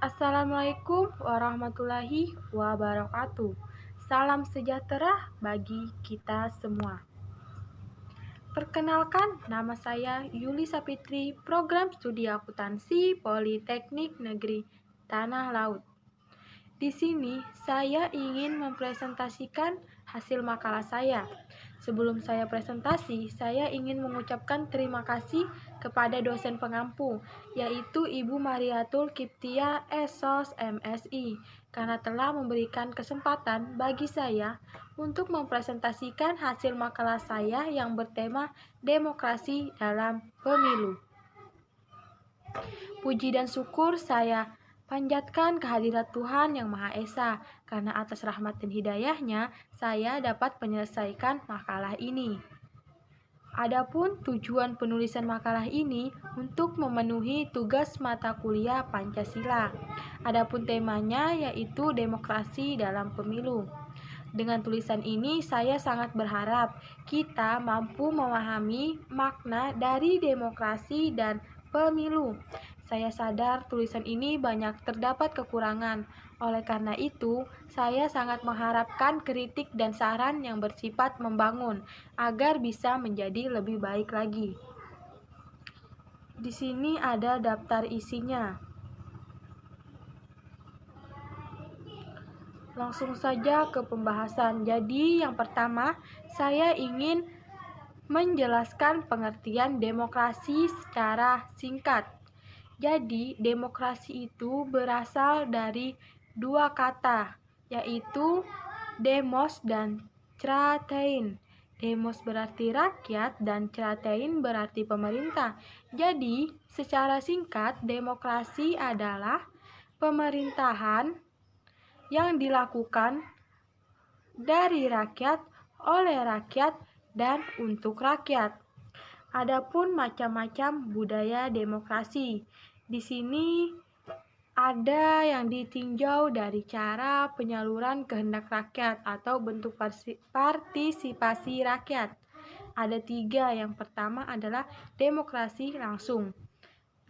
Assalamualaikum warahmatullahi wabarakatuh. Salam sejahtera bagi kita semua. Perkenalkan, nama saya Yuli Sapitri, Program Studi Akuntansi Politeknik Negeri Tanah Laut. Di sini saya ingin mempresentasikan hasil makalah saya. Sebelum saya presentasi, saya ingin mengucapkan terima kasih kepada dosen pengampu, yaitu Ibu Mariatul Kiptia Esos MSI, karena telah memberikan kesempatan bagi saya untuk mempresentasikan hasil makalah saya yang bertema demokrasi dalam pemilu. Puji dan syukur saya panjatkan kehadirat Tuhan Yang Maha Esa, karena atas rahmat dan hidayahnya saya dapat menyelesaikan makalah ini. Adapun tujuan penulisan makalah ini untuk memenuhi tugas mata kuliah Pancasila. Adapun temanya yaitu demokrasi dalam pemilu. Dengan tulisan ini saya sangat berharap kita mampu memahami makna dari demokrasi dan pemilu. Saya sadar tulisan ini banyak terdapat kekurangan. Oleh karena itu, saya sangat mengharapkan kritik dan saran yang bersifat membangun agar bisa menjadi lebih baik lagi. Di sini ada daftar isinya. Langsung saja ke pembahasan. Jadi, yang pertama, saya ingin menjelaskan pengertian demokrasi secara singkat. Jadi, demokrasi itu berasal dari dua kata, yaitu demos dan kratein. Demos berarti rakyat dan kratein berarti pemerintah. Jadi, secara singkat, demokrasi adalah pemerintahan yang dilakukan dari rakyat, oleh rakyat, dan untuk rakyat. Adapun macam-macam budaya demokrasi. Di sini ada yang ditinjau dari cara penyaluran kehendak rakyat atau bentuk partisipasi rakyat. Ada 3. Yang pertama adalah demokrasi langsung.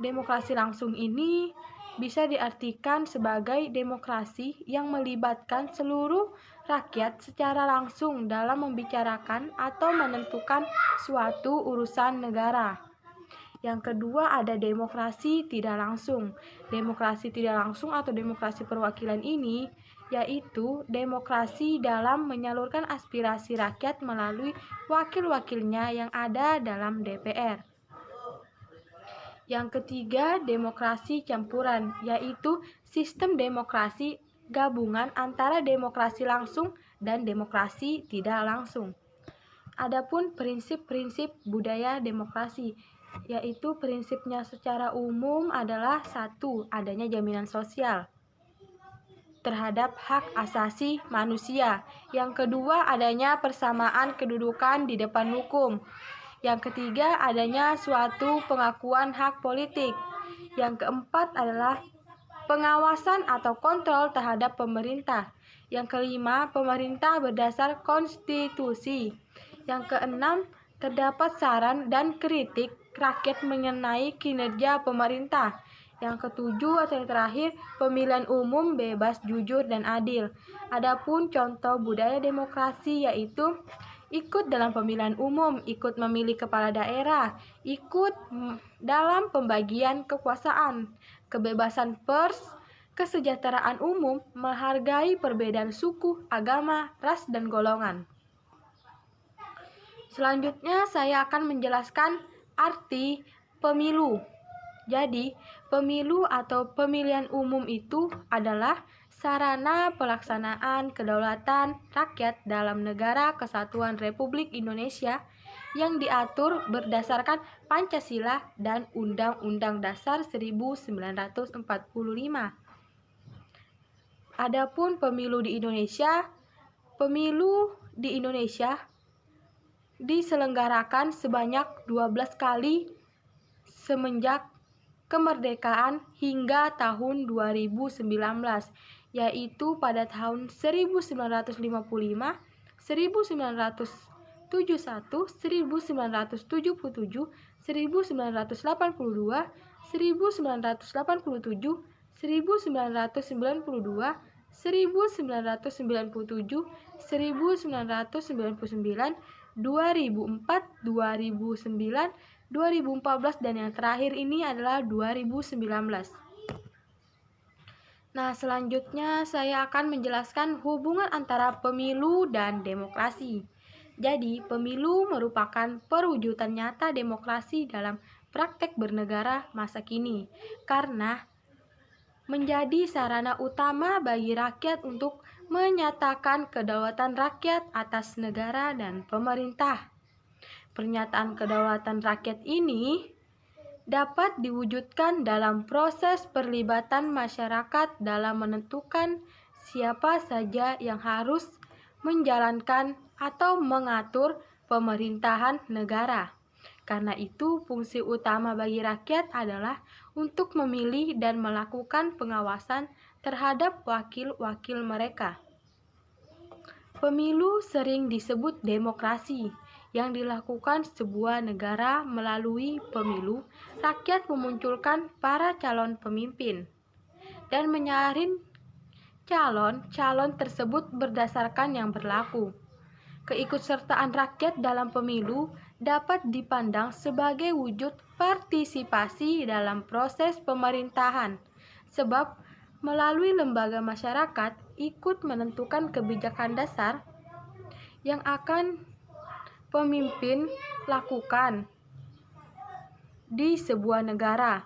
Demokrasi langsung ini bisa diartikan sebagai demokrasi yang melibatkan seluruh rakyat secara langsung dalam membicarakan atau menentukan suatu urusan negara. Yang kedua ada demokrasi tidak langsung. Demokrasi tidak langsung atau demokrasi perwakilan ini yaitu demokrasi dalam menyalurkan aspirasi rakyat melalui wakil-wakilnya yang ada dalam DPR. Yang ketiga, demokrasi campuran, yaitu sistem demokrasi gabungan antara demokrasi langsung dan demokrasi tidak langsung. Adapun prinsip-prinsip budaya demokrasi, yaitu prinsipnya secara umum adalah 1. Adanya jaminan sosial terhadap hak asasi manusia. Yang kedua, adanya persamaan kedudukan di depan hukum. Yang ketiga, adanya suatu pengakuan hak politik. Yang keempat adalah pengawasan atau kontrol terhadap pemerintah. Yang kelima, pemerintah berdasar konstitusi. Yang keenam, terdapat saran dan kritik rakyat mengenai kinerja pemerintah. Yang ketujuh atau yang terakhir, pemilihan umum bebas, jujur, dan adil. Adapun contoh budaya demokrasi yaitu ikut dalam pemilihan umum, ikut memilih kepala daerah, ikut dalam pembagian kekuasaan, kebebasan pers, kesejahteraan umum, menghargai perbedaan suku, agama, ras, dan golongan. Selanjutnya saya akan menjelaskan arti pemilu. Jadi, pemilu atau pemilihan umum itu adalah sarana pelaksanaan kedaulatan rakyat dalam Negara Kesatuan Republik Indonesia yang diatur berdasarkan Pancasila dan Undang-Undang Dasar 1945. Adapun pemilu di Indonesia diselenggarakan sebanyak 12 kali semenjak kemerdekaan hingga tahun 2019, yaitu pada tahun 1955, 1971, 1977, 1982, 1987, 1992, 1997, 1999, 2004, 2009, 2014, dan yang terakhir ini adalah 2019. Nah, selanjutnya saya akan menjelaskan hubungan antara pemilu dan demokrasi. Jadi, pemilu merupakan perwujudan nyata demokrasi dalam praktek bernegara masa kini, karena menjadi sarana utama bagi rakyat untuk menyatakan kedaulatan rakyat atas negara dan pemerintah. Pernyataan kedaulatan rakyat ini dapat diwujudkan dalam proses perlibatan masyarakat dalam menentukan siapa saja yang harus menjalankan atau mengatur pemerintahan negara. Karena itu, fungsi utama bagi rakyat adalah untuk memilih dan melakukan pengawasan terhadap wakil-wakil mereka. Pemilu sering disebut demokrasi, yang dilakukan sebuah negara melalui pemilu. Rakyat memunculkan para calon pemimpin dan menyaring calon-calon tersebut berdasarkan yang berlaku. Keikutsertaan rakyat dalam pemilu dapat dipandang sebagai wujud partisipasi dalam proses pemerintahan, sebab melalui lembaga masyarakat ikut menentukan kebijakan dasar yang akan pemimpin lakukan di sebuah negara.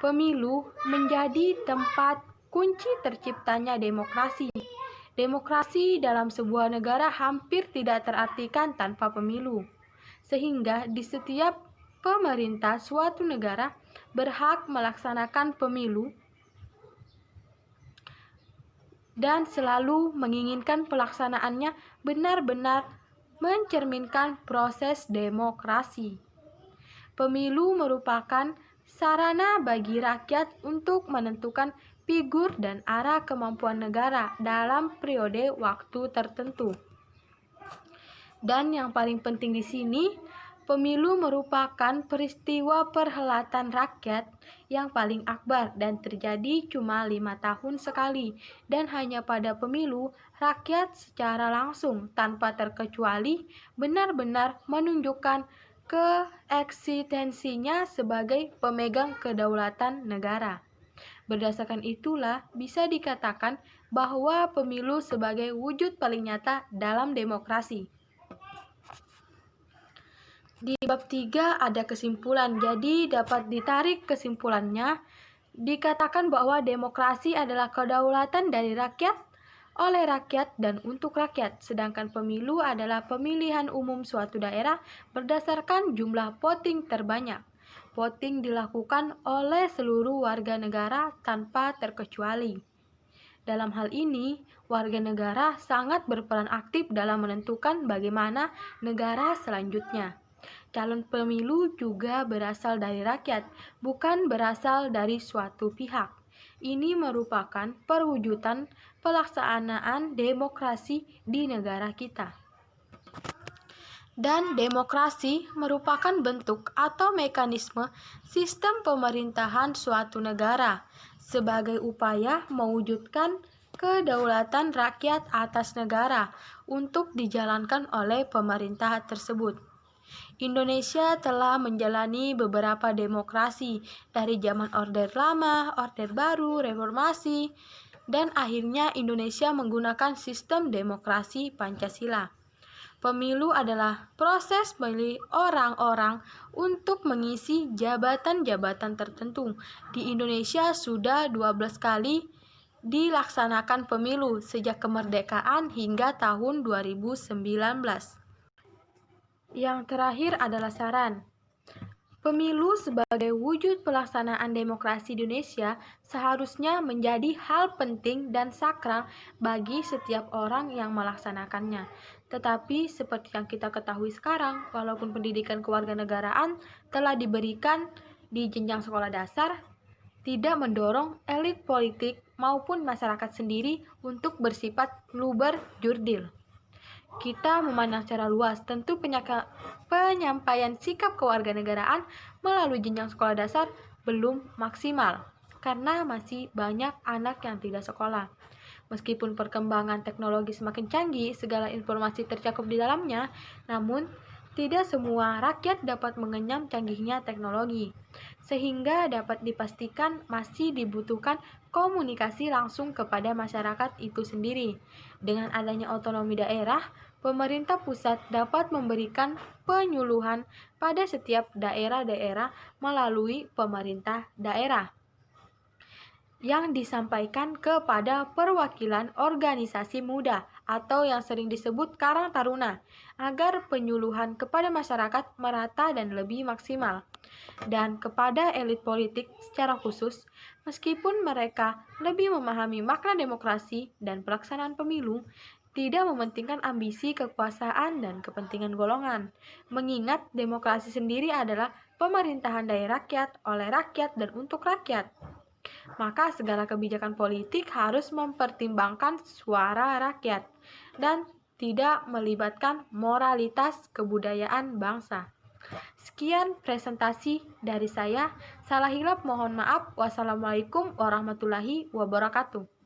Pemilu menjadi tempat kunci terciptanya demokrasi. Demokrasi dalam sebuah negara hampir tidak terartikan tanpa pemilu, sehingga di setiap pemerintah suatu negara berhak melaksanakan pemilu dan selalu menginginkan pelaksanaannya benar-benar mencerminkan proses demokrasi. Pemilu merupakan sarana bagi rakyat untuk menentukan figur dan arah kemampuan negara dalam periode waktu tertentu. Dan yang paling penting di sini, pemilu merupakan peristiwa perhelatan rakyat yang paling akbar dan terjadi cuma 5 tahun sekali, dan hanya pada pemilu rakyat secara langsung tanpa terkecuali benar-benar menunjukkan keeksistensinya sebagai pemegang kedaulatan negara. Berdasarkan itulah bisa dikatakan bahwa pemilu sebagai wujud paling nyata dalam demokrasi. Di bab 3 ada kesimpulan, jadi dapat ditarik kesimpulannya. Dikatakan bahwa demokrasi adalah kedaulatan dari rakyat, oleh rakyat, dan untuk rakyat. Sedangkan pemilu adalah pemilihan umum suatu daerah berdasarkan jumlah voting terbanyak. Voting dilakukan oleh seluruh warga negara tanpa terkecuali. Dalam hal ini, warga negara sangat berperan aktif dalam menentukan bagaimana negara selanjutnya. Calon pemilu juga berasal dari rakyat, bukan berasal dari suatu pihak. Ini merupakan perwujudan pelaksanaan demokrasi di negara kita. Dan demokrasi merupakan bentuk atau mekanisme sistem pemerintahan suatu negara sebagai upaya mewujudkan kedaulatan rakyat atas negara untuk dijalankan oleh pemerintah tersebut. Indonesia telah menjalani beberapa demokrasi dari zaman Orde Lama, Orde Baru, Reformasi, dan akhirnya Indonesia menggunakan sistem demokrasi Pancasila. Pemilu adalah proses memilih orang-orang untuk mengisi jabatan-jabatan tertentu. Di Indonesia sudah 12 kali dilaksanakan pemilu sejak kemerdekaan hingga tahun 2019. Yang terakhir adalah saran. Pemilu sebagai wujud pelaksanaan demokrasi di Indonesia seharusnya menjadi hal penting dan sakral bagi setiap orang yang melaksanakannya. Tetapi seperti yang kita ketahui sekarang, walaupun pendidikan kewarganegaraan telah diberikan di jenjang sekolah dasar, tidak mendorong elit politik maupun masyarakat sendiri untuk bersifat luber jurdil. Kita memandang secara luas, tentu penyampaian sikap kewarganegaraan melalui jenjang sekolah dasar belum maksimal. karena masih banyak anak yang tidak sekolah. Meskipun perkembangan teknologi semakin canggih, segala informasi tercakup di dalamnya, namun tidak semua rakyat dapat mengenyam canggihnya teknologi, sehingga dapat dipastikan masih dibutuhkan komunikasi langsung kepada masyarakat itu sendiri. Dengan adanya otonomi daerah, pemerintah pusat dapat memberikan penyuluhan pada setiap daerah-daerah melalui pemerintah daerah yang disampaikan kepada perwakilan organisasi muda atau yang sering disebut Karang Taruna agar penyuluhan kepada masyarakat merata dan lebih maksimal. Dan kepada elit politik secara khusus, meskipun mereka lebih memahami makna demokrasi dan pelaksanaan pemilu, tidak mementingkan ambisi kekuasaan dan kepentingan golongan. Mengingat demokrasi sendiri adalah pemerintahan dari rakyat, oleh rakyat, dan untuk rakyat. Maka segala kebijakan politik harus mempertimbangkan suara rakyat dan tidak melibatkan moralitas kebudayaan bangsa. Sekian presentasi dari saya. Salah hilap mohon maaf. Wassalamualaikum warahmatullahi wabarakatuh.